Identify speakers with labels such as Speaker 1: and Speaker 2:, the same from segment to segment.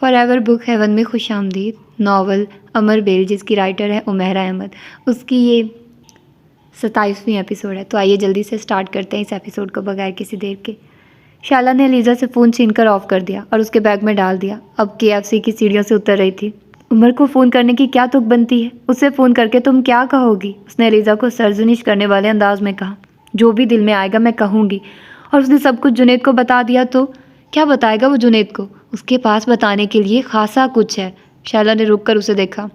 Speaker 1: For ever book heaven میں خوش آمدید ناول امر بیل، جس کی رائٹر ہے عمیرہ احمد، اس کی یہ 27ویں ایپیسوڈ ہے۔ تو آئیے جلدی سے سٹارٹ کرتے ہیں اس ایپیسوڈ کو بغیر کسی دیر کے۔ شائلا نے علیزہ سے فون چھین کر آف کر دیا اور اس کے بیگ میں ڈال دیا۔ اب KFC کی سیڑھیوں سے اتر رہی تھی۔ عمر کو فون کرنے کی کیا تک بنتی ہے؟ اسے فون کر کے تم کیا کہو گی؟ اس نے علیزہ کو سرزنش کرنے والے انداز میں کہا۔ جو بھی دل میں آئے گا میں کہوں گی۔ اور اس نے سب کچھ جنید کو بتا دیا تو کیا بتائے گا وہ جنید کو؟ اس کے پاس بتانے کے لیے خاصا کچھ ہے۔ شائلا نے رک کر اسے دیکھا۔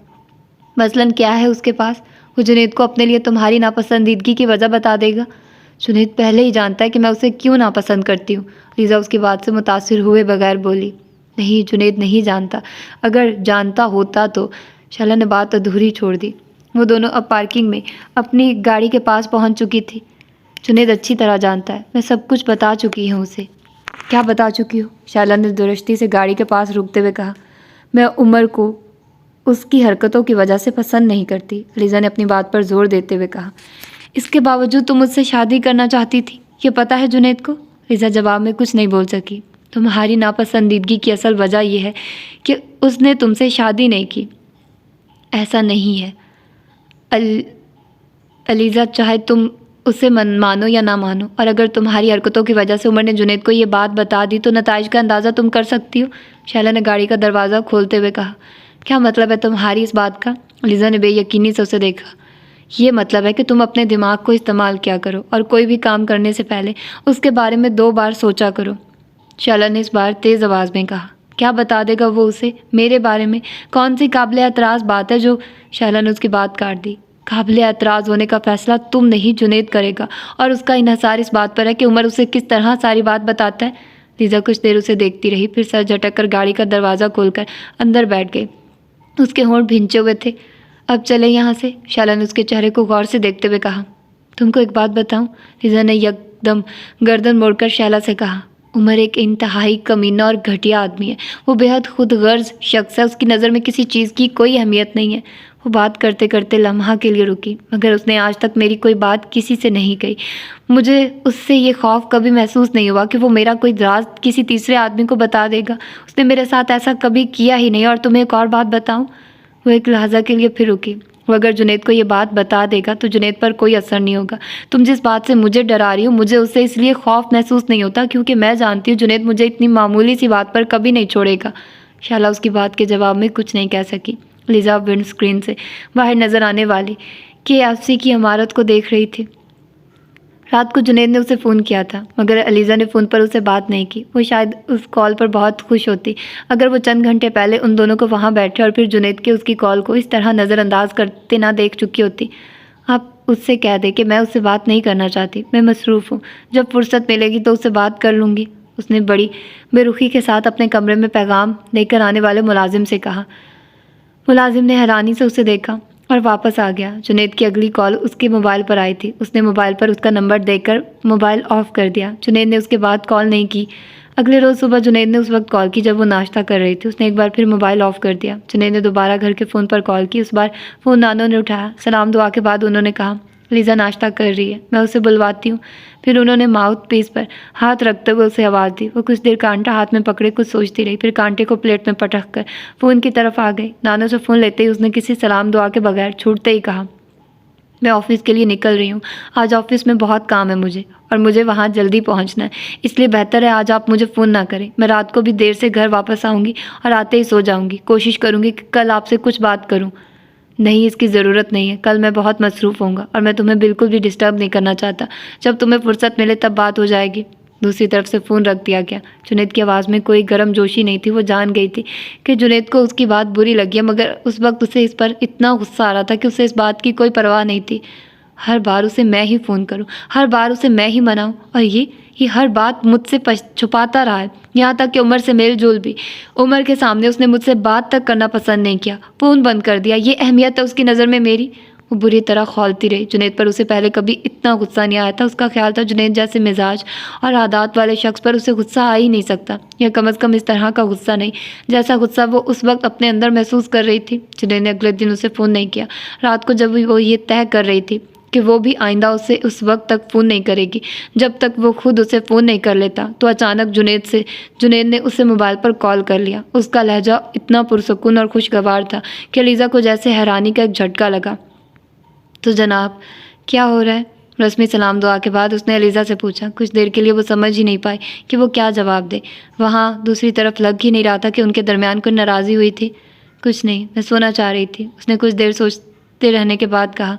Speaker 1: مثلاً کیا ہے اس کے پاس؟ وہ جنید کو اپنے لیے تمہاری ناپسندیدگی کی وجہ بتا دے گا۔ جنید پہلے ہی جانتا ہے کہ میں اسے کیوں ناپسند کرتی ہوں۔ لیزا اس کی بات سے متاثر ہوئے بغیر بولی۔ نہیں، جنید نہیں جانتا۔ اگر جانتا ہوتا تو… شائلا نے بات ادھوری چھوڑ دی۔ وہ دونوں اب پارکنگ میں اپنی گاڑی کے پاس پہنچ چکی تھی۔ جنید اچھی طرح جانتا ہے، میں سب کچھ بتا چکی ہوں اسے۔ کیا بتا چکی ہو؟ شائلا نے درستی سے گاڑی کے پاس رکتے ہوئے کہا۔ میں عمر کو اس کی حرکتوں کی وجہ سے پسند نہیں کرتی، لیزا نے اپنی بات پر زور دیتے ہوئے کہا۔ اس کے باوجود تم مجھ سے شادی کرنا چاہتی تھی، یہ پتہ ہے جنید کو؟ لیزا جواب میں کچھ نہیں بول سکی۔ تمہاری ناپسندیدگی کی اصل وجہ یہ ہے کہ اس نے تم سے شادی نہیں کی۔ ایسا نہیں ہے علیزہ، چاہے تم اسے مانو یا نہ مانو، اور اگر تمہاری حرکتوں کی وجہ سے عمر نے جنید کو یہ بات بتا دی تو نتائج کا اندازہ تم کر سکتی ہو۔ شائلا نے گاڑی کا دروازہ کھولتے ہوئے کہا۔ کیا مطلب ہے تمہاری اس بات کا؟ لیزا نے بے یقینی سے اسے دیکھا۔ یہ مطلب ہے کہ تم اپنے دماغ کو استعمال کیا کرو اور کوئی بھی کام کرنے سے پہلے اس کے بارے میں 2 بار سوچا کرو۔ شائلا نے اس بار تیز آواز میں کہا۔ کیا بتا دے گا وہ اسے میرے بارے میں؟ کون سی قابل اعتراض بات ہے جو… شائلا نے اس کی بات کاٹ دی۔ قابل اعتراض ہونے کا فیصلہ تم نہیں، جنید کرے گا، اور اس کا انحصار اس بات پر ہے کہ عمر اسے کس طرح ساری بات بتاتا ہے۔ لیزا کچھ دیر اسے دیکھتی رہی، پھر سر جھٹک کر گاڑی کا دروازہ کھول کر اندر بیٹھ گئی۔ اس کے ہونٹ بھینچے ہوئے تھے۔ اب چلے یہاں سے، شائلا نے اس کے چہرے کو غور سے دیکھتے ہوئے کہا۔ تم کو ایک بات بتاؤں؟ لیزا نے یکدم گردن موڑ کر شائلا سے کہا۔ عمر ایک انتہائی کمینہ اور گھٹیا آدمی ہے۔ وہ بے حد خود غرض شخص ہے، اس کی نظر میں کسی چیز کی کوئی اہمیت نہیں ہے۔ وہ بات کرتے کرتے لمحہ کے لیے رکی، مگر اس نے آج تک میری کوئی بات کسی سے نہیں کہی۔ مجھے اس سے یہ خوف کبھی محسوس نہیں ہوا کہ وہ میرا کوئی راز کسی تیسرے آدمی کو بتا دے گا۔ اس نے میرے ساتھ ایسا کبھی کیا ہی نہیں۔ اور تمہیں ایک اور بات بتاؤں؟ وہ ایک لحظہ کے لیے پھر رکی۔ وہ اگر جنید کو یہ بات بتا دے گا تو جنید پر کوئی اثر نہیں ہوگا۔ تم جس بات سے مجھے ڈرا رہی ہو، مجھے اس سے اس لیے خوف محسوس نہیں ہوتا کیونکہ میں جانتی ہوں جنید مجھے اتنی معمولی سی بات پر کبھی نہیں چھوڑے گا۔ شائلا اس کی بات کے جواب میں کچھ نہیں کہہ سکی۔ لیزا ونڈ اسکرین سے باہر نظر آنے والی KFC کی عمارت کو دیکھ رہی تھی۔ رات کو جنید نے اسے فون کیا تھا، مگر علیزہ نے فون پر اسے بات نہیں کی۔ وہ شاید اس کال پر بہت خوش ہوتی اگر وہ چند گھنٹے پہلے ان دونوں کو وہاں بیٹھے اور پھر جنید کے اس کی کال کو اس طرح نظر انداز کرتے نہ دیکھ چکی ہوتی۔ آپ اس سے کہہ دے کہ میں اس سے بات نہیں کرنا چاہتی، میں مصروف ہوں، جب فرصت ملے گی تو اس سے بات کر لوں گی۔ اس نے بڑی بے رخی کے ساتھ اپنے کمرے میں پیغام لے کر آنے والے ملازم سے کہا۔ ملازم نے حیرانی سے اسے دیکھا اور واپس آ گیا۔ جنید کی اگلی کال اس کے موبائل پر آئی تھی۔ اس نے موبائل پر اس کا نمبر دیکھ کر موبائل آف کر دیا۔ جنید نے اس کے بعد کال نہیں کی۔ اگلے روز صبح جنید نے اس وقت کال کی جب وہ ناشتہ کر رہی تھی۔ اس نے ایک بار پھر موبائل آف کر دیا۔ جنید نے دوبارہ گھر کے فون پر کال کی۔ اس بار فون نانو نے اٹھایا۔ سلام دعا کے بعد انہوں نے کہا، لیزا ناشتہ کر رہی ہے، میں اسے بلواتی ہوں۔ پھر انہوں نے ماؤتھ پیس پر ہاتھ رکھتے ہوئے اسے آواز دی۔ وہ کچھ دیر کانٹا ہاتھ میں پکڑے کچھ سوچتی رہی، پھر کانٹے کو پلیٹ میں پٹک کر فون کی طرف آ گئی۔ نانو سے فون لیتے ہی اس نے کسی سلام دعا کے بغیر چھوٹتے ہی کہا، میں آفس کے لیے نکل رہی ہوں، آج آفس میں بہت کام ہے مجھے، اور مجھے وہاں جلدی پہنچنا ہے، اس لیے بہتر ہے آج آپ مجھے فون نہ کریں۔ میں رات کو بھی دیر سے گھر واپس آؤں گی اور آتے ہی سو جاؤں گی۔ کوشش کروں گی کہ کل آپ سے کچھ بات کروں۔ نہیں، اس کی ضرورت نہیں ہے، کل میں بہت مصروف ہوں گا اور میں تمہیں بالکل بھی ڈسٹرب نہیں کرنا چاہتا۔ جب تمہیں فرصت ملے تب بات ہو جائے گی۔ دوسری طرف سے فون رکھ دیا گیا۔ جنید کی آواز میں کوئی گرم جوشی نہیں تھی۔ وہ جان گئی تھی کہ جنید کو اس کی بات بری لگی ہے، مگر اس وقت اسے اس پر اتنا غصہ آ رہا تھا کہ اسے اس بات کی کوئی پرواہ نہیں تھی۔ ہر بار اسے میں ہی فون کروں، ہر بار اسے میں ہی مناؤں، اور یہ ہر بات مجھ سے چھپاتا رہا ہے، یہاں تک کہ عمر سے میل جول بھی۔ عمر کے سامنے اس نے مجھ سے بات تک کرنا پسند نہیں کیا، فون بند کر دیا۔ یہ اہمیت ہے اس کی نظر میں میری؟ وہ بری طرح کھولتی رہی۔ جنید پر اسے پہلے کبھی اتنا غصہ نہیں آیا تھا۔ اس کا خیال تھا جنید جیسے مزاج اور عادات والے شخص پر اسے غصہ آ ہی نہیں سکتا، یا کم از کم اس طرح کا غصہ نہیں جیسا غصہ وہ اس وقت اپنے اندر محسوس کر رہی تھی۔ جنید نے اگلے دن اسے فون نہیں کیا۔ رات کو جب وہ یہ طے کر رہی تھی کہ وہ بھی آئندہ اسے اس وقت تک فون نہیں کرے گی جب تک وہ خود اسے فون نہیں کر لیتا۔ تو اچانک جنید نے اسے موبائل پر کال کر لیا۔ اس کا لہجہ اتنا پرسکون اور خوشگوار تھا کہ علیزہ کو جیسے حیرانی کا ایک جھٹکا لگا۔ تو جناب کیا ہو رہا ہے؟ رسمی سلام دعا کے بعد اس نے علیزہ سے پوچھا۔ کچھ دیر کے لیے وہ سمجھ ہی نہیں پائی کہ وہ کیا جواب دے۔ وہاں دوسری طرف لگ ہی نہیں رہا تھا کہ ان کے درمیان کوئی ناراضی ہوئی تھی۔ کچھ نہیں، میں سونا چاہ رہی تھی، اس نے کچھ دیر سوچتے رہنے کے بعد کہا۔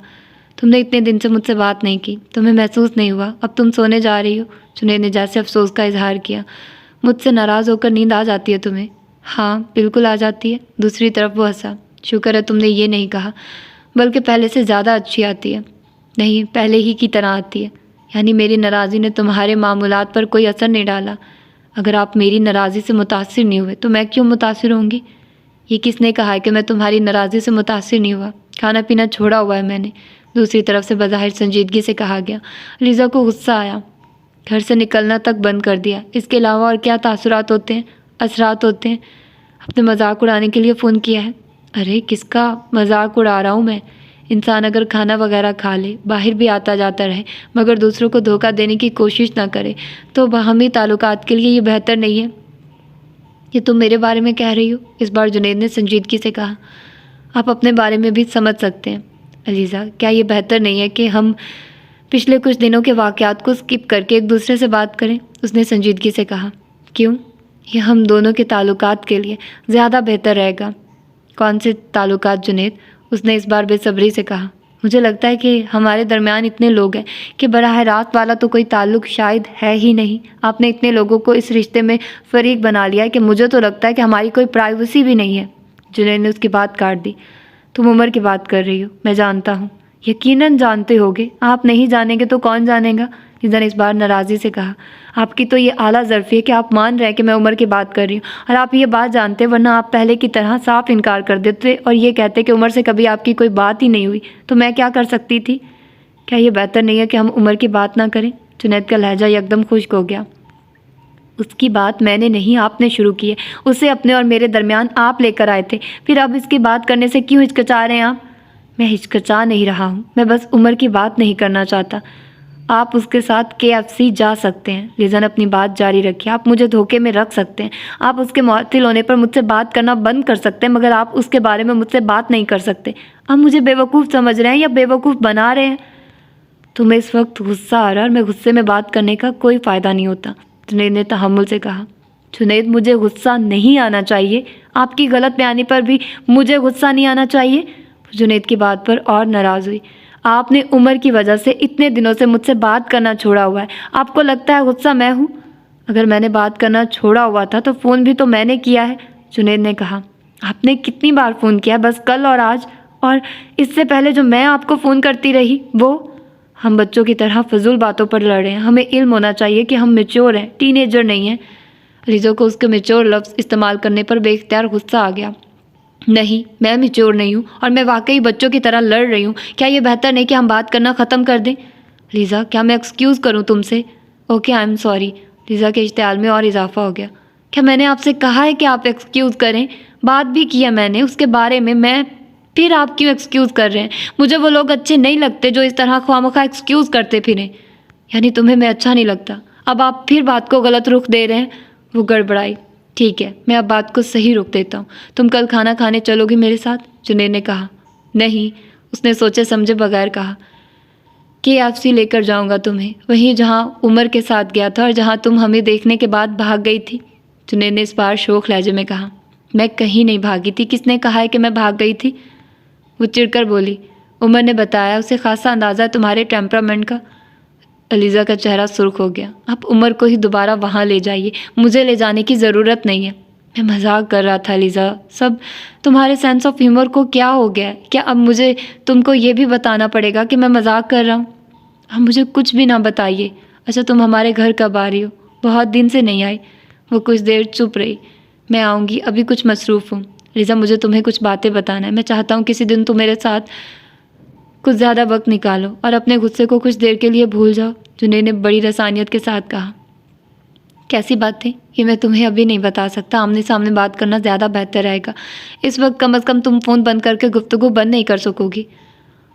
Speaker 1: تم نے اتنے دن سے مجھ سے بات نہیں کی، تمہیں محسوس نہیں ہوا اب تم سونے جا رہی ہو؟ جنید نے جیسے افسوس کا اظہار کیا۔ مجھ سے ناراض ہو کر نیند آ جاتی ہے تمہیں؟ ہاں بالکل آ جاتی ہے۔ دوسری طرف وہ ہنسا۔ شکر ہے تم نے یہ نہیں کہا، بلکہ پہلے سے زیادہ اچھی آتی ہے۔ نہیں، پہلے ہی کی طرح آتی ہے۔ یعنی میری ناراضی نے تمہارے معمولات پر کوئی اثر نہیں ڈالا؟ اگر آپ میری ناراضی سے متاثر نہیں ہوئے تو میں کیوں متاثر ہوں گی؟ یہ کس نے کہا ہے کہ میں تمہاری ناراضی سے متاثر نہیں ہوا؟ کھانا پینا چھوڑا ہوا ہے میں نے، دوسری طرف سے بظاہر سنجیدگی سے کہا گیا۔ علیزہ کو غصہ آیا۔ گھر سے نکلنا تک بند کر دیا، اس کے علاوہ اور کیا اثرات ہوتے ہیں؟ اپنے مذاق اڑانے کے لیے فون کیا ہے؟ ارے کس کا مذاق اڑا رہا ہوں میں؟ انسان اگر کھانا وغیرہ کھا لے، باہر بھی آتا جاتا رہے، مگر دوسروں کو دھوکہ دینے کی کوشش نہ کرے تو باہمی تعلقات کے لیے یہ بہتر نہیں ہے۔ یہ تم میرے بارے میں کہہ رہی ہو؟ اس بار جنید نے سنجیدگی سے کہا۔ آپ اپنے بارے میں بھی سمجھ سکتے ہیں علیزہ، کیا یہ بہتر نہیں ہے کہ ہم پچھلے کچھ دنوں کے واقعات کو اسکپ کر کے ایک دوسرے سے بات کریں؟ اس نے سنجیدگی سے کہا۔ کیوں؟ یہ ہم دونوں کے تعلقات کے لیے زیادہ بہتر رہے گا۔ کون سے تعلقات جنید؟ اس نے اس بار بے صبری سے کہا۔ مجھے لگتا ہے کہ ہمارے درمیان اتنے لوگ ہیں کہ براہ راست والا تو کوئی تعلق شاید ہے ہی نہیں۔ آپ نے اتنے لوگوں کو اس رشتے میں فریق بنا لیا ہے کہ مجھے تو لگتا ہے کہ ہماری کوئی پرائیویسی بھی نہیں ہے۔ جنید نے اس کی بات کاٹ دی۔ تم عمر کی بات کر رہی ہو، میں جانتا ہوں۔ یقیناً جانتے ہوگے، آپ نہیں جانیں گے تو کون جانے گا؟ علیزہ نے اس بار ناراضی سے کہا۔ آپ کی تو یہ اعلیٰ ظرفی ہے کہ آپ مان رہے ہیں کہ میں عمر کی بات کر رہی ہوں، اور آپ یہ بات جانتے، ورنہ آپ پہلے کی طرح صاف انکار کر دیتے اور یہ کہتے کہ عمر سے کبھی آپ کی کوئی بات ہی نہیں ہوئی، تو میں کیا کر سکتی تھی؟ کیا یہ بہتر نہیں ہے کہ ہم عمر کی بات نہ کریں؟ جنید کا لہجہ یکدم خشک ہو گیا۔ اس کی بات میں نے نہیں، آپ نے شروع کی ہے۔ اسے اپنے اور میرے درمیان آپ لے کر آئے تھے، پھر اب اس کی بات کرنے سے کیوں ہچکچا رہے ہیں آپ؟ میں ہچکچا نہیں رہا ہوں، میں بس عمر کی بات نہیں کرنا چاہتا۔ آپ اس کے ساتھ KFC جا سکتے ہیں، علیزہ نے اپنی بات جاری رکھی۔ آپ مجھے دھوکے میں رکھ سکتے ہیں، آپ اس کے معطل ہونے پر مجھ سے بات کرنا بند کر سکتے ہیں، مگر آپ اس کے بارے میں مجھ سے بات نہیں کر سکتے۔ آپ مجھے بیوقوف سمجھ رہے ہیں یا بیوقوف بنا رہے ہیں؟ تمہیں اس وقت غصہ آ رہا ہے اور میں غصے میں بات کرنے کا کوئی فائدہ نہیں ہوتا، جنید نے تحمل سے کہا۔ جنید مجھے غصہ نہیں آنا چاہیے، آپ کی غلط بیانی پر بھی مجھے غصہ نہیں آنا چاہیے۔ جنید کی بات پر اور ناراض ہوئی۔ آپ نے عمر کی وجہ سے اتنے دنوں سے مجھ سے بات کرنا چھوڑا ہوا ہے، آپ کو لگتا ہے غصہ میں ہوں؟ اگر میں نے بات کرنا چھوڑا ہوا تھا تو فون بھی تو میں نے کیا ہے، جنید نے کہا۔ آپ نے کتنی بار فون کیا؟ بس کل اور آج؟ اور اس سے پہلے جو میں آپ کو فون کرتی رہی وہ؟ ہم بچوں کی طرح فضول باتوں پر لڑ رہے ہیں، ہمیں علم ہونا چاہیے کہ ہم میچور ہیں، ٹین ایجر نہیں ہیں۔ علیزہ کو اس کے میچور لفظ استعمال کرنے پر بے اختیار غصہ آ گیا۔ نہیں، میں میچور نہیں ہوں اور میں واقعی بچوں کی طرح لڑ رہی ہوں۔ کیا یہ بہتر نہیں کہ ہم بات کرنا ختم کر دیں؟ علیزہ کیا میں ایکسکیوز کروں تم سے؟ Okay I am sorry. Alizeh کے اشتعال میں اور اضافہ ہو گیا۔ کیا میں نے آپ سے کہا ہے کہ آپ ایکسکیوز کریں؟ بات بھی کیا میں نے اس کے بارے میں پھر آپ کیوں ایکسکیوز کر رہے ہیں؟ مجھے وہ لوگ اچھے نہیں لگتے جو اس طرح خواہ ایکسکیوز کرتے پھریں۔ یعنی تمہیں میں اچھا نہیں لگتا؟ اب آپ پھر بات کو غلط رخ دے رہے ہیں۔ وہ گڑبڑائی۔ ٹھیک ہے، میں اب بات کو صحیح رخ دیتا ہوں۔ تم کل کھانا کھانے چلو گی میرے ساتھ؟ جنید نے کہا۔ نہیں، اس نے سوچے سمجھے بغیر کہا۔ KFC لے کر جاؤں گا تمہیں، وہیں جہاں عمر کے ساتھ گیا تھا اور جہاں تم ہمیں دیکھنے کے بعد بھاگ گئی تھی، جنید نے اس بار شوخ لہجے میں کہا۔ میں کہیں نہیں بھاگی تھی، کس نے کہا ہے کہ میں بھاگ گئی تھی؟ وہ چڑ کر بولی۔ عمر نے بتایا، اسے خاصا اندازہ ہے تمہارے ٹیمپرامنٹ کا۔ علیزہ کا چہرہ سرخ ہو گیا۔ آپ عمر کو ہی دوبارہ وہاں لے جائیے، مجھے لے جانے کی ضرورت نہیں ہے۔ میں مذاق کر رہا تھا علیزہ، سب تمہارے سینس آف ہیومر کو کیا ہو گیا ہے؟ کیا اب مجھے تم کو یہ بھی بتانا پڑے گا کہ میں مذاق کر رہا ہوں؟ اب مجھے کچھ بھی نہ بتائیے۔ اچھا تم ہمارے گھر کب آ رہی ہو؟ بہت دن سے نہیں آئی۔ وہ کچھ دیر چپ رہی۔ میں آؤں گی، ابھی کچھ مصروف ہوں۔ علیزہ مجھے تمہیں کچھ باتیں بتانا ہے، میں چاہتا ہوں کسی دن تم میرے ساتھ کچھ زیادہ وقت نکالو اور اپنے غصے کو کچھ دیر کے لیے بھول جاؤ، جنید نے بڑی رسانیت کے ساتھ کہا۔ کیسی باتیں؟ یہ میں تمہیں ابھی نہیں بتا سکتا، آمنے سامنے بات کرنا زیادہ بہتر رہے گا۔ اس وقت کم از کم تم فون بند کر کے گفتگو بند نہیں کر سکو گی۔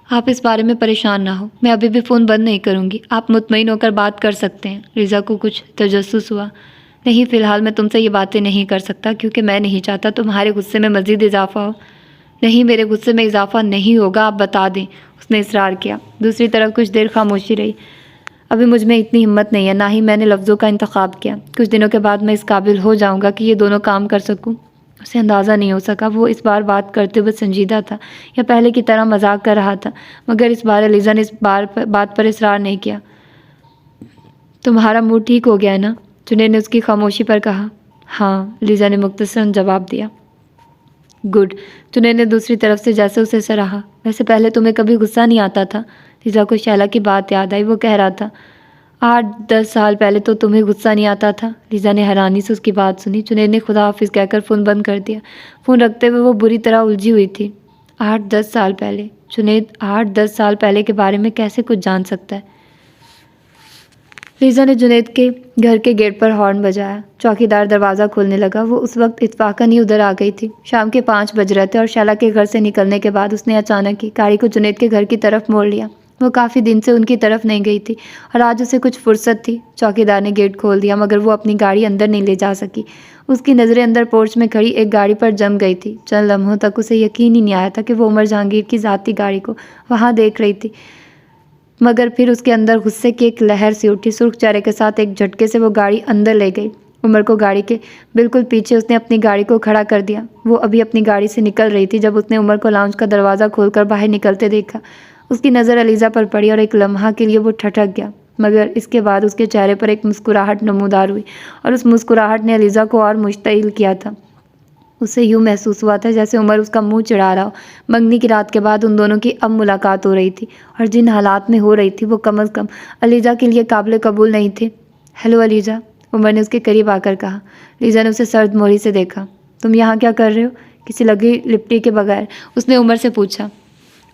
Speaker 1: آپ اس بارے میں پریشان نہ ہو، میں ابھی بھی فون بند نہیں کروں گی، آپ مطمئن ہو کر بات کر سکتے ہیں۔ ریزا کو کچھ تجسس ہوا۔ نہیں، فی الحال میں تم سے یہ باتیں نہیں کر سکتا کیونکہ میں نہیں چاہتا تمہارے غصے میں مزید اضافہ ہو۔ نہیں، میرے غصے میں اضافہ نہیں ہوگا، آپ بتا دیں، اس نے اصرار کیا۔ دوسری طرف کچھ دیر خاموشی رہی۔ ابھی مجھ میں اتنی ہمت نہیں ہے، نہ ہی میں نے لفظوں کا انتخاب کیا۔ کچھ دنوں کے بعد میں اس قابل ہو جاؤں گا کہ یہ دونوں کام کر سکوں۔ اسے اندازہ نہیں ہو سکا وہ اس بار بات کرتے ہوئے سنجیدہ تھا یا پہلے کی طرح مذاق کر رہا تھا، مگر اس بار علیزہ نے اس بات پر اصرار نہیں کیا۔ تمہارا موڈ ٹھیک ہو گیا ہے نا؟ جنید نے اس کی خاموشی پر کہا۔ ہاں، علیزہ نے مختصراً جواب دیا۔ گڈ، جنید نے دوسری طرف سے جیسے اسے سراہا۔ ویسے پہلے تمہیں کبھی غصہ نہیں آتا تھا؟ علیزہ کو شیلا کی بات یاد آئی، وہ کہہ رہا تھا 8-10 سال پہلے تو تمہیں غصہ نہیں آتا تھا؟ علیزہ نے حیرانی سے اس کی بات سنی۔ جنید نے خدا حافظ کہہ کر فون بند کر دیا۔ فون رکھتے ہوئے وہ بری طرح الجھی ہوئی تھی۔ 8-10 سال پہلے؟ جنید 8-10 سال پہلے کے بارے میں کیسے کچھ جان سکتا ہے؟ علیزہ نے جنید کے گھر کے گیٹ پر ہارن بجایا۔ چوکیدار دروازہ کھولنے لگا۔ وہ اس وقت اتفاقاً ہی ادھر آ گئی تھی۔ شام کے 5 بج رہے تھے اور شیلا کے گھر سے نکلنے کے بعد اس نے اچانک ہی گاڑی کو جنید کے گھر کی طرف موڑ لیا۔ وہ کافی دن سے ان کی طرف نہیں گئی تھی اور آج اسے کچھ فرصت تھی۔ چوکیدار نے گیٹ کھول دیا مگر وہ اپنی گاڑی اندر نہیں لے جا سکی۔ اس کی نظریں اندر پورچ میں کھڑی ایک گاڑی پر جم گئی تھی۔ چند لمحوں تک اسے یقین ہی نہیں آیا تھا کہ وہ عمر جہانگیر کی ذاتی گاڑی کو وہاں دیکھ رہی تھی، مگر پھر اس کے اندر غصے کی ایک لہر سی اٹھی۔ سرخ چہرے کے ساتھ ایک جھٹکے سے وہ گاڑی اندر لے گئی۔ عمر کو گاڑی کے بالکل پیچھے اس نے اپنی گاڑی کو کھڑا کر دیا۔ وہ ابھی اپنی گاڑی سے نکل رہی تھی جب اس نے عمر کو لاؤنج کا دروازہ کھول کر باہر نکلتے دیکھا۔ اس کی نظر علیزہ پر پڑی اور ایک لمحہ کے لیے وہ ٹھٹک گیا، مگر اس کے بعد اس کے چہرے پر ایک مسکراہٹ نمودار ہوئی اور اس مسکراہٹ نے علیزہ کو اور مشتعل کیا تھا۔ اسے یوں محسوس ہوا تھا جیسے عمر اس کا منہ چڑھا رہا ہو۔ منگنی کی رات کے بعد ان دونوں کی اب ملاقات ہو رہی تھی اور جن حالات میں ہو رہی تھی وہ کم از کم علیزہ کے لیے قابل قبول نہیں تھے۔ ہیلو علیزہ، عمر نے اس کے قریب آ کر کہا۔ علیزہ نے اسے سرد موہری سے دیکھا۔ تم یہاں کیا کر رہے ہو؟ کسی لگی لپٹی کے بغیر اس نے عمر سے پوچھا۔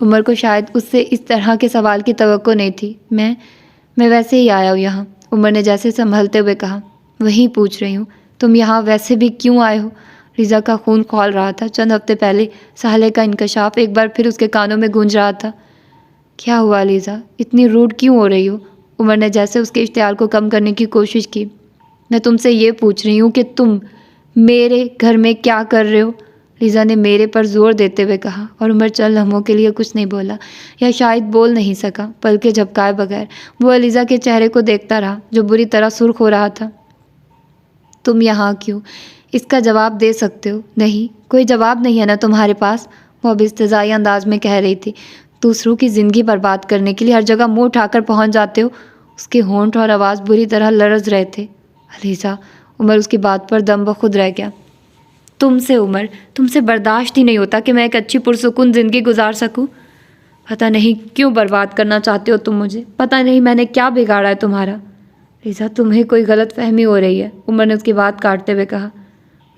Speaker 1: عمر کو شاید اس سے اس طرح کے سوال کی توقع نہیں تھی۔ میں ویسے ہی آیا ہوں یہاں، عمر نے جیسے سنبھلتے ہوئے کہا۔ وہیں پوچھ رہی ہوں، تم یہاں ویسے بھی کیوں آئے ہو؟ علیزہ کا خون کھول رہا تھا۔ چند ہفتے پہلے ساحلے کا انکشاف ایک بار پھر اس کے کانوں میں گونج رہا تھا۔ کیا ہوا علیزہ؟ اتنی روڈ کیوں ہو رہی ہو؟ عمر نے جیسے اس کے اشتعال کو کم کرنے کی کوشش کی۔ میں تم سے یہ پوچھ رہی ہوں کہ تم میرے گھر میں کیا کر رہے ہو؟ علیزہ نے میرے پر زور دیتے ہوئے کہا، اور عمر چند لمحوں کے لیے کچھ نہیں بولا، یا شاید بول نہیں سکا، بلکہ جھپکائے بغیر وہ علیزہ کے چہرے کو دیکھتا رہا جو بری طرح سرخ ہو رہا تھا۔ تم یہاں کیوں؟ اس کا جواب دے سکتے ہو؟ نہیں، کوئی جواب نہیں ہے نا تمہارے پاس؟ وہ اب استہزائی انداز میں کہہ رہی تھی۔ دوسروں کی زندگی برباد کرنے کے لیے ہر جگہ منہ اٹھا کر پہنچ جاتے ہو۔ اس کے ہونٹ اور آواز بری طرح لرز رہے تھے۔ علیزہ، عمر اس کی بات پر دم بخود رہ گیا۔ عمر، تم سے برداشت ہی نہیں ہوتا کہ میں ایک اچھی پرسکون زندگی گزار سکوں؟ پتہ نہیں کیوں برباد کرنا چاہتے ہو تم مجھے، پتہ نہیں میں نے کیا بگاڑا ہے تمہارا۔ علیزہ، تمہیں کوئی غلط فہمی ہو رہی ہے، عمر نے اس کی بات کاٹتے ہوئے کہا۔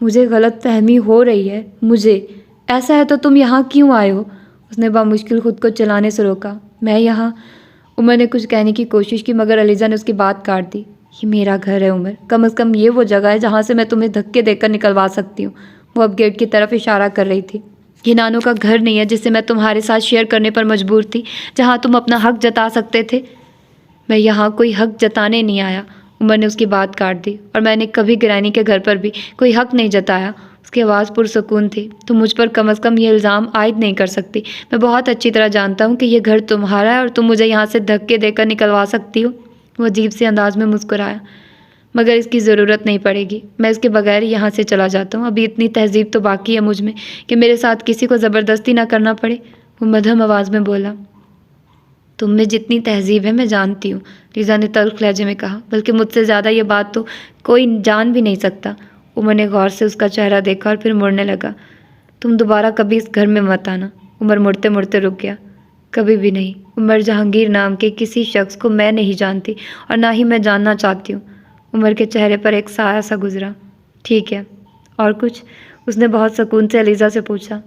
Speaker 1: مجھے غلط فہمی ہو رہی ہے؟ مجھے؟ ایسا ہے تو تم یہاں کیوں آئے ہو؟ اس نے بامشکل خود کو چلانے سے روکا۔ میں یہاں، عمر نے کچھ کہنے کی کوشش کی مگر علیزہ نے اس کی بات کاٹ دی۔ یہ میرا گھر ہے عمر، کم از کم یہ وہ جگہ ہے جہاں سے میں تمہیں دھکے دے کر نکلوا سکتی ہوں۔ وہ اب گیٹ کی طرف اشارہ کر رہی تھی۔ یہ نانو کا گھر نہیں ہے جسے میں تمہارے ساتھ شیئر کرنے پر مجبور تھی، جہاں تم اپنا حق جتا سکتے تھے۔ میں یہاں کوئی حق جتانے نہیں آیا، عمر نے اس کی بات کاٹ دی، اور میں نے کبھی گرانی کے گھر پر بھی کوئی حق نہیں جتایا۔ اس کی آواز پرسکون تھی۔ تم مجھ پر کم از کم یہ الزام عائد نہیں کر سکتی۔ میں بہت اچھی طرح جانتا ہوں کہ یہ گھر تمہارا ہے اور تم مجھے یہاں سے دھکے دے کر نکلوا سکتی ہو۔ وہ عجیب سے انداز میں مسکرایا۔ مگر اس کی ضرورت نہیں پڑے گی، میں اس کے بغیر ہی یہاں سے چلا جاتا ہوں۔ ابھی اتنی تہذیب تو باقی ہے مجھ میں کہ میرے ساتھ کسی کو زبردستی نہ کرنا پڑے۔ وہ مدھم آواز میں بولا۔ تم میں جتنی تہذیب ہے میں جانتی ہوں، علیزہ نے تلخ لہجے میں کہا، بلکہ مجھ سے زیادہ یہ بات تو کوئی جان بھی نہیں سکتا۔ عمر نے غور سے اس کا چہرہ دیکھا اور پھر مڑنے لگا۔ تم دوبارہ کبھی اس گھر میں مت آنا۔ عمر مڑتے مڑتے رک گیا۔ کبھی بھی نہیں۔ عمر جہانگیر نام کے کسی شخص کو میں نہیں جانتی اور نہ ہی میں جاننا چاہتی ہوں۔ عمر کے چہرے پر ایک سایہ سا گزرا۔ ٹھیک ہے، اور کچھ؟ اس نے بہت سکون سے علیزہ سے پوچھا۔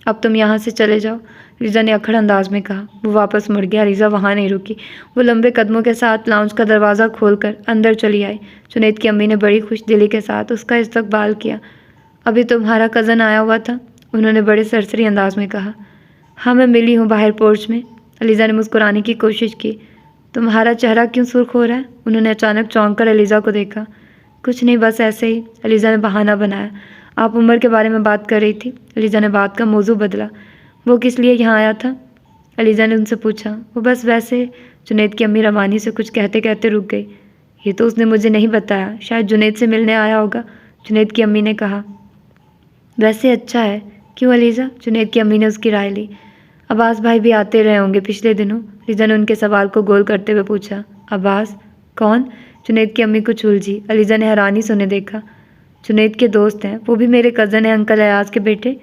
Speaker 1: اب تم یہاں سے چلے جاؤ، علیزہ نے اکھڑ انداز میں کہا۔ وہ واپس مڑ گیا۔ علیزہ وہاں نہیں رکی، وہ لمبے قدموں کے ساتھ لاؤنج کا دروازہ کھول کر اندر چلی آئی۔ جنید کی امی نے بڑی خوش دلی کے ساتھ اس کا استقبال کیا۔ ابھی تمہارا کزن آیا ہوا تھا؟ انہوں نے بڑے سرسری انداز میں کہا۔ ہاں، میں ملی ہوں باہر پورچ میں۔ علیزہ نے مسکرانے کی کوشش کی۔ تمہارا چہرہ کیوں سرخ ہو رہا ہے؟ انہوں نے اچانک چونک کر علیزہ کو دیکھا۔ کچھ نہیں، بس ایسے ہی، علیزہ نے بہانہ بنایا۔ آپ عمر کے بارے میں بات کر رہی تھی؟ علیزہ نے بات کا موضوع بدلا۔ وہ کس لیے یہاں آیا تھا؟ علیزہ نے ان سے پوچھا۔ وہ بس ویسے۔ جنید کی امی روانی سے کچھ کہتے کہتے رک گئی۔ یہ تو اس نے مجھے نہیں بتایا، شاید جنید سے ملنے آیا ہوگا، جنید کی امی نے کہا۔ ویسے اچھا ہے۔ کیوں علیزہ؟ جنید کی امی نے اس کی رائے لی۔ عباس بھائی بھی آتے رہے ہوں گے پچھلے دنوں؟ علیزہ نے ان کے سوال کو گول کرتے ہوئے پوچھا۔ عباس؟ کون؟ جنید کی امی کچھ الجھی۔ علیزہ نے حیرانی سے انہیں دیکھا۔ جنید کے دوست ہیں، وہ بھی میرے کزن ہیں، انکل ایاز کے بیٹے۔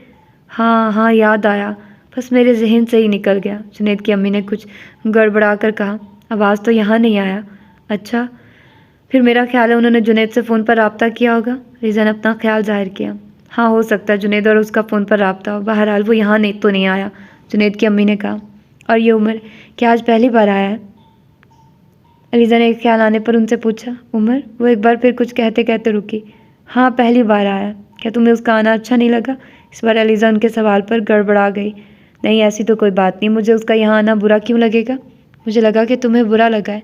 Speaker 1: ہاں ہاں، یاد آیا، بس میرے ذہن سے ہی نکل گیا، جنید کی امی نے کچھ گڑبڑا کر کہا۔ عباس تو یہاں نہیں آیا۔ اچھا، پھر میرا خیال ہے انہوں نے جنید سے فون پر رابطہ کیا ہوگا۔ علیزہ نے اپنا خیال ظاہر کیا۔ ہاں، ہو سکتا ہے جنید اور اس کا فون پر رابطہ ہو، بہرحال وہ یہاں تو نہیں آیا، جنید کی امی نے کہا۔ اور یہ عمر کیا آج پہلی بار آیا ہے؟ علیزہ نے ایک خیال آنے پر ان سے پوچھا۔ عمر؟ وہ ایک بار پھر کچھ کہتے کہتے رکی۔ ہاں، پہلی بار آیا۔ کیا تمہیں اس کا آنا اچھا نہیں لگا؟ اس بار علیزہ ان کے سوال پر گڑبڑا گئی۔ نہیں، ایسی تو کوئی بات نہیں، مجھے اس کا یہاں آنا برا کیوں لگے گا؟ مجھے لگا کہ تمہیں برا لگا ہے۔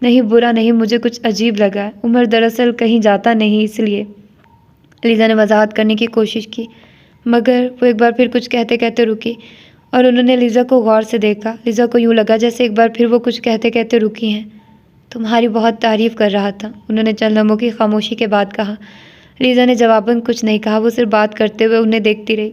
Speaker 1: نہیں، برا نہیں، مجھے کچھ عجیب لگا ہے۔ عمر دراصل کہیں جاتا نہیں، اس لیے۔ علیزہ نے وضاحت کرنے کی کوشش کی، مگر وہ ایک بار پھر کچھ کہتے کہتے رکی اور انہوں نے علیزہ کو غور سے دیکھا۔ علیزہ کو یوں لگا جیسے ایک بار پھر وہ کچھ کہتے کہتے رکی ہیں۔ تمہاری بہت تعریف کر رہا تھا، انہوں نے چند لمحوں کی خاموشی کے بعد کہا۔ علیزہ نے جواباً کچھ نہیں کہا، وہ صرف بات کرتے ہوئے انہیں دیکھتی رہی۔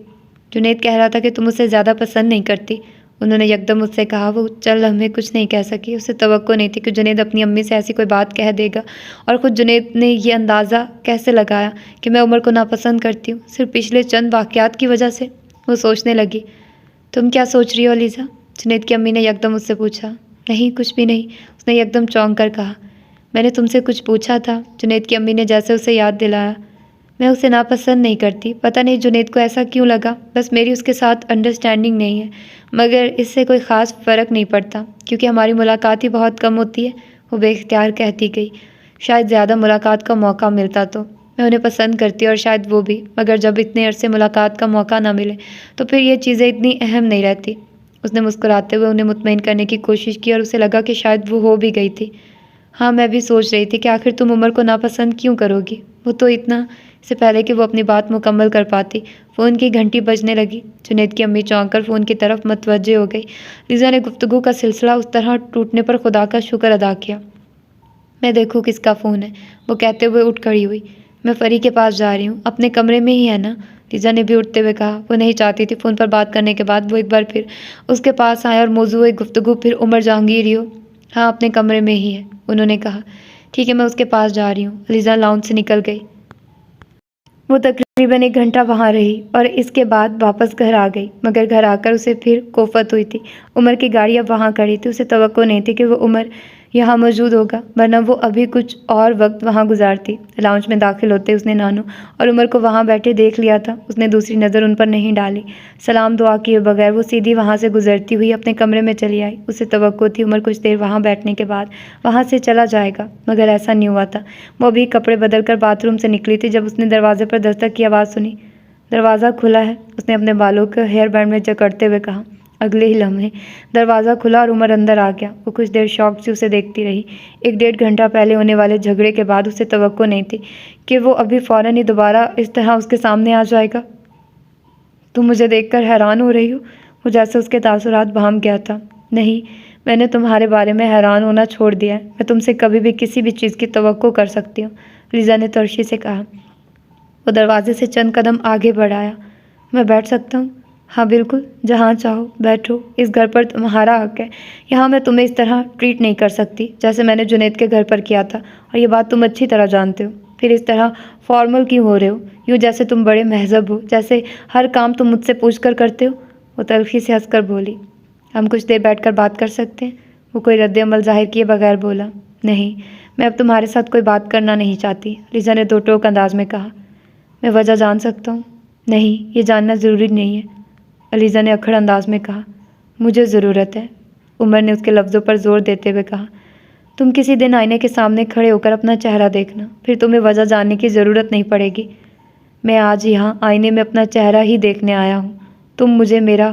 Speaker 1: جنید کہہ رہا تھا کہ تم اسے زیادہ پسند نہیں کرتی، انہوں نے یکدم اس سے کہا۔ وہ چند لمحے کچھ نہیں کہہ سکی، اسے توقع نہیں تھی کہ جنید اپنی امی سے ایسی کوئی بات کہہ دے گا، اور خود جنید نے یہ اندازہ کیسے لگایا کہ میں عمر کو ناپسند کرتی ہوں، صرف پچھلے چند واقعات کی وجہ سے؟ وہ سوچنے لگی۔ تم کیا سوچ رہی ہو علیزہ؟ جنید کی امی نے یکدم اس سے پوچھا۔ نہیں، کچھ بھی نہیں، اس نے یکدم چونک کر کہا۔ میں نے تم سے کچھ پوچھا تھا، جنید کی امی نے جیسے اسے یاد دلایا۔ میں اسے ناپسند نہیں کرتی، پتہ نہیں جنید کو ایسا کیوں لگا، بس میری اس کے ساتھ انڈرسٹینڈنگ نہیں ہے، مگر اس سے کوئی خاص فرق نہیں پڑتا، کیونکہ ہماری ملاقات ہی بہت کم ہوتی ہے، وہ بے اختیار کہتی گئی۔ شاید زیادہ ملاقات کا موقع ملتا تو میں انہیں پسند کرتی، اور شاید وہ بھی، مگر جب اتنے عرصے ملاقات کا موقع نہ ملے تو پھر یہ چیزیں اتنی اہم نہیں رہتی۔ اس نے مسکراتے ہوئے انہیں مطمئن کرنے کی کوشش کی، اور اسے لگا کہ شاید وہ ہو بھی گئی تھی۔ ہاں، میں بھی سوچ رہی تھی کہ آخر تم عمر کو ناپسند کیوں کرو گی؟ وہ تو اتنا… اس سے پہلے کہ وہ اپنی بات مکمل کر پاتی، فون کی گھنٹی بجنے لگی۔ جنید کی امی چونک کر فون کی طرف متوجہ ہو گئی۔ علیزہ نے گفتگو کا سلسلہ اس طرح ٹوٹنے پر خدا کا شکر ادا کیا۔ میں دیکھوں کس کا فون ہے، وہ کہتے ہوئے اٹھ کھڑی ہوئی۔ میں فری کے پاس جا رہی ہوں، اپنے کمرے میں ہی ہے نا؟ علیزہ نے بھی اٹھتے ہوئے کہا۔ وہ نہیں چاہتی تھی فون پر بات کرنے کے بعد وہ ایک بار پھر اس کے پاس آئے اور موضوع گفتگو پھر عمر جہانگیر ہی ہو۔ ہاں، اپنے کمرے میں ہی ہے، انہوں نے کہا۔ ٹھیک ہے، میں اس کے پاس جا رہی ہوں۔ علیزہ لاؤنج سے نکل گئی۔ وہ تقریباً 1 گھنٹہ وہاں رہی اور اس کے بعد واپس گھر آ گئی، مگر گھر آ کر اسے پھر کوفت ہوئی تھی۔ عمر کی گاڑی اب وہاں کھڑی تھی، اسے توقع نہیں تھی کہ وہ عمر یہاں موجود ہوگا، ورنہ وہ ابھی کچھ اور وقت وہاں گزارتی۔ لاؤنج میں داخل ہوتے اس نے نانو اور عمر کو وہاں بیٹھے دیکھ لیا تھا۔ اس نے دوسری نظر ان پر نہیں ڈالی، سلام دعا کیے بغیر وہ سیدھی وہاں سے گزرتی ہوئی اپنے کمرے میں چلی آئی۔ اسے توقع تھی عمر کچھ دیر وہاں بیٹھنے کے بعد وہاں سے چلا جائے گا، مگر ایسا نہیں ہوا تھا۔ وہ ابھی کپڑے بدل کر باتھ روم سے نکلی تھی جب اس نے دروازے پر دستک کی آواز سنی۔ دروازہ کھلا ہے، اس نے اپنے بالوں کو ہیئر بینڈ میں جکڑتے ہوئے کہا۔ اگلے ہی لمحے دروازہ کھلا اور عمر اندر آ گیا۔ وہ کچھ دیر شاک سے اسے دیکھتی رہی۔ 1-1.5 گھنٹہ پہلے ہونے والے جھگڑے کے بعد اسے توقع نہیں تھی کہ وہ ابھی فوراً ہی دوبارہ اس طرح اس کے سامنے آ جائے گا۔ تم مجھے دیکھ کر حیران ہو رہی ہو؟ وہ جیسے اس کے تاثرات بہم گیا تھا۔ نہیں، میں نے تمہارے بارے میں حیران ہونا چھوڑ دیا ہے، میں تم سے کبھی بھی کسی بھی چیز کی توقع کر سکتی ہوں، علیزہ نے ترشی سے کہا۔ وہ دروازے سے چند قدم آگے بڑھایا۔ میں بیٹھ سکتا ہوں؟ ہاں بالکل، جہاں چاہو بیٹھو، اس گھر پر تمہارا حق ہے، یہاں میں تمہیں اس طرح ٹریٹ نہیں کر سکتی جیسے میں نے جنید کے گھر پر کیا تھا، اور یہ بات تم اچھی طرح جانتے ہو۔ پھر اس طرح فارمل کیوں ہو رہے ہو، یوں جیسے تم بڑے مہذب ہو، جیسے ہر کام تم مجھ سے پوچھ کر کرتے ہو؟ وہ تلخی سے ہنس کر بولی۔ ہم کچھ دیر بیٹھ کر بات کر سکتے ہیں؟ وہ کوئی رد عمل ظاہر کیے بغیر بولا۔ نہیں، میں اب تمہارے ساتھ کوئی بات کرنا نہیں چاہتی، علیزہ نے دو ٹوک انداز میں کہا۔ میں وجہ جان سکتا ہوں؟ نہیں، یہ جاننا ضروری نہیں ہے، علیزہ نے اکھڑ انداز میں کہا۔ مجھے ضرورت ہے، عمر نے اس کے لفظوں پر زور دیتے ہوئے کہا۔ تم کسی دن آئینے کے سامنے کھڑے ہو کر اپنا چہرہ دیکھنا، پھر تمہیں وجہ جاننے کی ضرورت نہیں پڑے گی۔ میں آج یہاں آئینے میں اپنا چہرہ ہی دیکھنے آیا ہوں، تم مجھے میرا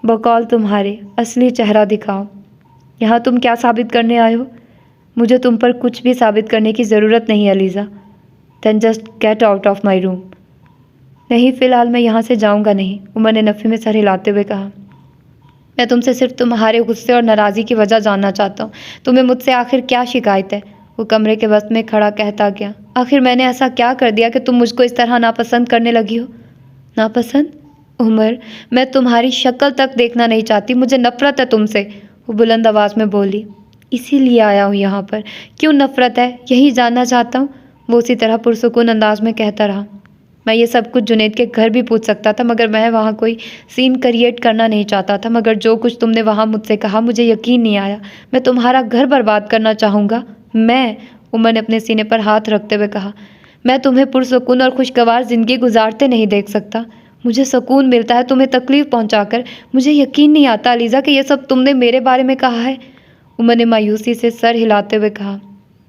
Speaker 1: بقول تمہارے اصلی چہرہ دکھاؤ۔ یہاں تم کیا ثابت کرنے آئے ہو؟ مجھے تم پر کچھ بھی ثابت کرنے کی ضرورت نہیں ہے Aliza. Then just get out of my room. نہیں، فی الحال میں یہاں سے جاؤں گا نہیں، عمر نے نفی میں سر ہلاتے ہوئے کہا. میں تم سے صرف تمہارے غصے اور ناراضی کی وجہ جاننا چاہتا ہوں. تمہیں مجھ سے آخر کیا شکایت ہے؟ وہ کمرے کے وسط میں کھڑا کہتا گیا. آخر میں نے ایسا کیا کر دیا کہ تم مجھ کو اس طرح ناپسند کرنے لگی ہو؟ ناپسند؟ عمر، میں تمہاری شکل تک دیکھنا نہیں چاہتی، مجھے نفرت ہے تم سے، وہ بلند آواز میں بولی. اسی لیے آیا ہوں یہاں پر. کیوں نفرت ہے یہی جاننا چاہتا ہوں، وہ اسی طرح پرسکون انداز میں کہتا رہا. میں یہ سب کچھ جنید کے گھر بھی پوچھ سکتا تھا، مگر میں وہاں کوئی سین کریٹ کرنا نہیں چاہتا تھا. مگر جو کچھ تم نے وہاں مجھ سے کہا مجھے یقین نہیں آیا. میں تمہارا گھر برباد کرنا چاہوں گا. میں، عمر نے اپنے سینے پر ہاتھ رکھتے ہوئے کہا، میں تمہیں پرسکون اور خوشگوار زندگی گزارتے نہیں دیکھ سکتا. مجھے سکون ملتا ہے تمہیں تکلیف پہنچا کر. مجھے یقین نہیں آتا علیزہ کہ یہ سب تم نے میرے بارے میں کہا ہے. عمر نے مایوسی سے سر ہلاتے ہوئے کہا.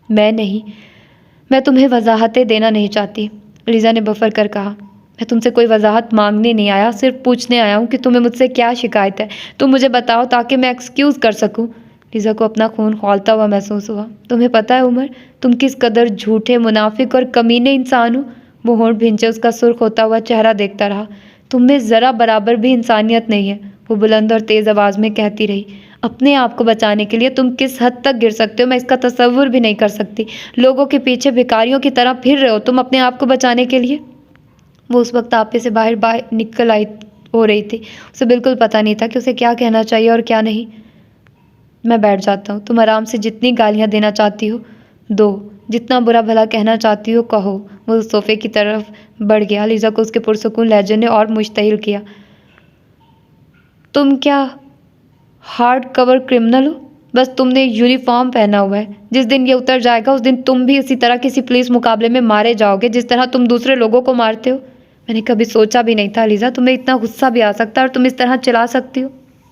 Speaker 1: میں تمہیں وضاحتیں دینا نہیں چاہتی، علیزہ نے بفر کر کہا. میں تم سے کوئی وضاحت مانگنے نہیں آیا، صرف پوچھنے آیا ہوں کہ تمہیں مجھ سے کیا شکایت ہے. تم مجھے بتاؤ تاکہ میں ایکسکیوز کر سکوں. علیزہ کو اپنا خون کھولتا ہوا محسوس ہوا. تمہیں پتہ ہے عمر، تم کس قدر جھوٹے، منافق اور کمینے انسان ہو. وہ ہونٹ بھینچے اس کا سرخ ہوتا ہوا چہرہ دیکھتا رہا. تم میں ذرا برابر بھی انسانیت نہیں ہے، وہ بلند اور تیز آواز میں کہتی رہی. اپنے آپ کو بچانے کے لیے تم کس حد تک گر سکتے ہو میں اس کا تصور بھی نہیں کر سکتی. لوگوں کے پیچھے بھکاریوں کی طرح پھر رہے ہو تم اپنے آپ کو بچانے کے لیے. وہ اس وقت آپے سے باہر نکل آئی ہو رہی تھی. اسے بالکل پتہ نہیں تھا کہ اسے کیا کہنا چاہیے اور کیا نہیں. میں بیٹھ جاتا ہوں، تم آرام سے جتنی گالیاں دینا چاہتی ہو دو، جتنا برا بھلا کہنا چاہتی ہو کہو. وہ صوفے کی طرف بڑھ گیا. علیزہ کو اس کے پرسکون لہجے نے اور مشتعل کیا. تم کیا ہارڈ کور کرمنل ہو؟ بس تم نے یونیفارم پہنا ہوا ہے. جس دن یہ اتر جائے گا اس دن تم بھی اسی طرح کسی پولیس مقابلے میں مارے جاؤ گے جس طرح تم دوسرے لوگوں کو مارتے ہو. میں نے کبھی سوچا بھی نہیں تھا علیزہ تمہیں اتنا غصہ بھی آ سکتا ہے اور تم اس طرح چلا سکتی ہو.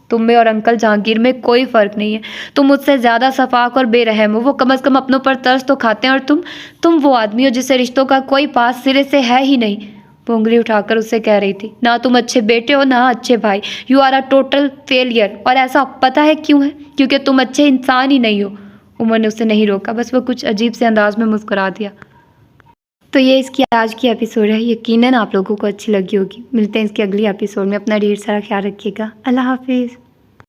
Speaker 1: تم میں اور انکل جہانگیر میں کوئی فرق نہیں ہے. تم مجھ سے زیادہ شفاق اور بے رحم ہو. وہ کم از کم اپنوں پر ترس تو کھاتے ہیں، اور تم وہ آدمی ہو جسے رشتوں کا کوئی پاس سرے سے ہے ہی نہیں. وہ انگلی اٹھا کر اس سے کہہ رہی تھی. نہ تم اچھے بیٹے ہو نہ اچھے بھائی. You are a total failure. اور ایسا پتہ ہے کیوں ہے؟ کیونکہ تم اچھے انسان ہی نہیں ہو. عمر نے اسے نہیں روکا، بس وہ کچھ عجیب سے انداز میں مسکرا دیا. تو یہ اس کی آج کی ایپیسوڈ ہے. یقیناً آپ لوگوں کو اچھی لگی ہوگی. ملتے ہیں اس کی اگلی ایپیسوڈ میں. اپنا ڈھیر سارا خیال رکھیے گا. اللہ حافظ.